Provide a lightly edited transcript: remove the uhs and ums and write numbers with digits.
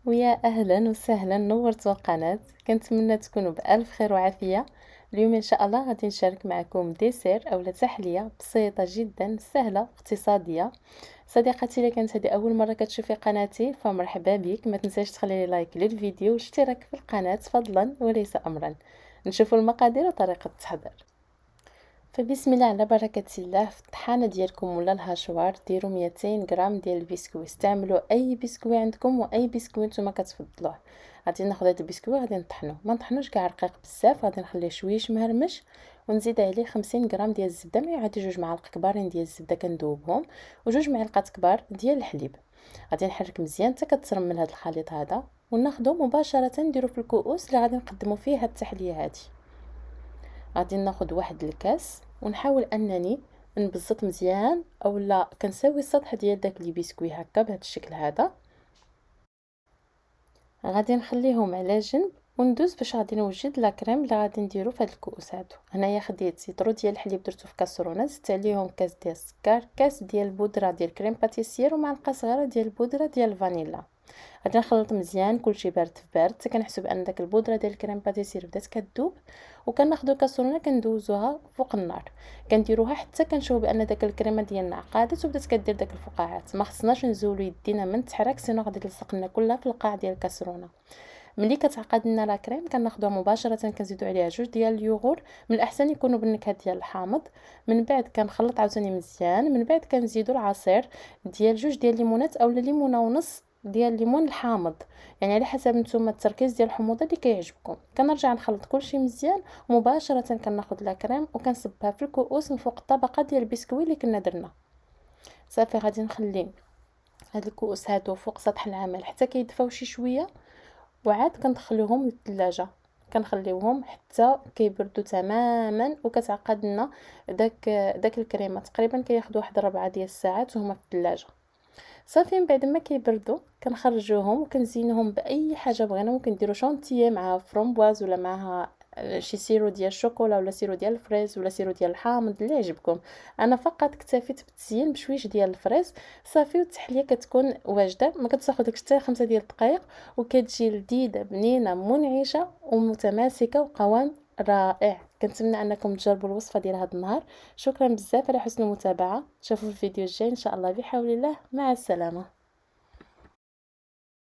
ويا اهلا وسهلا، نورتوا القناه. كنتمنى تكونوا بالف خير وعافيه. اليوم ان شاء الله غادي نشارك معكم ديسير اولا تحليه بسيطه جدا سهله اقتصاديه. صديقتي، اذا كانت هذه اول مره كتشوفي قناتي فمرحبا بك. ما تنساش تخلي لي لايك للفيديو واشتراك في القناه فضلا وليس امرا. نشوفوا المقادير وطريقه التحضير. فبسم الله على بركة الله. في الطحانة ديالكم ولا الهاشوار ديروا 200 غرام ديال البسكويت. استعملوا اي بسكويت عندكم واي بسكويت نتوما كتفضلوه. غادي ناخذ هذا البسكويت غادي نطحنوه، ما نطحنوش كاع رقيق بزاف، غادي نخليه شويش مهرمش. ونزيد عليه 50 غرام ديال الزبده، ما يعادي 2 معالق كبارين ديال الزبده كندوبهم، و2 معالق كبار ديال الحليب. غادي نحرك مزيان حتى كترمل هذا الخليط هذا، وناخذه مباشره نديرو في الكؤوس اللي غادي نقدموا فيه هاد التحليه هذه. غادي ناخذ واحد الكاس ونحاول انني نبسط مزيان اولا كنساوي السطح ديال داك لي بسكوي هكا بهذا الشكل هذا. غادي نخليهم على جنب وندوز باش غادي نوجد لا كريم اللي غادي نديرو في هاد الكؤوس هادو. هنايا خديت سيترو ديال الحليب درتو في كاسرونه، زدت عليهم كاس ديال السكر، كاس ديال البودره ديال كريم باتيسير، ومعلقه صغيره ديال البودره ديال الفانيلا. غادي نخلط مزيان كلشي بارد في بارد حتى كنحسو بان داك البودره ديال الكريم باتيسير بدات كتذوب. وكناخدو كاسرونه كندوزوها فوق النار، كنديروها حتى كنشوفو بان داك الكريمه ديالنا عقادت وبدات كدير داك الفقاعات. ما خصناش نزولو يدينا من التحراك سينو غادي تلصق لنا كلها في القاع ديال الكاسرونه. ملي كتعقد لنا لا كريم كناخدوها مباشره كنزيدو عليها 2 ديال اليوغور، من الاحسن يكونوا بالنكهه ديال الحامض. من بعد كنخلط عاوتاني مزيان، من بعد كنزيدو العصير ديال 2 ديال الليمونات اولا ليمونه ونص ديال الليمون الحامض، يعني على حسب نتوما التركيز ديال الحموضه اللي كيعجبكم. كنرجع نخلط كلشي مزيان ومباشره كناخد لا كريم وكنصبها في الكؤوس من فوق الطبقه ديال البسكويت اللي كنا درنا. صافي غادي نخلي هاد الكؤوس هادو فوق سطح العمل حتى كيدفاو شي شويه، وعاد كندخلوهم للثلاجه. كنخليوهم حتى كيبردوا تماما وكتعقد لنا داك الكريمه. تقريبا كياخذوا واحد 4 ديال الساعات وهما في الثلاجه. صافي من بعد ما كيبردوا كنخرجوهم وكنزينوهم باي حاجه بغينا. ممكن نديرو شونتيي مع فرومبواز ولا معها شي سيرو ديال الشوكولا ولا سيرو ديال الفريز ولا سيرو ديال الحامض اللي يعجبكم. انا فقط اكتفيت بالتزيين بشويش ديال الفريز. صافي والتحليه كتكون واجده، ما كتاخذكش حتى 5 ديال الدقائق، وكتجي لذيذه بنينه منعشه ومتماسكه وقوام رائع. كنتمنى انكم تجربوا الوصفه ديال هذا النهار. شكرا بزاف على حسن المتابعه، نشوفوا في الفيديو الجاي ان شاء الله بحول الله. مع السلامه.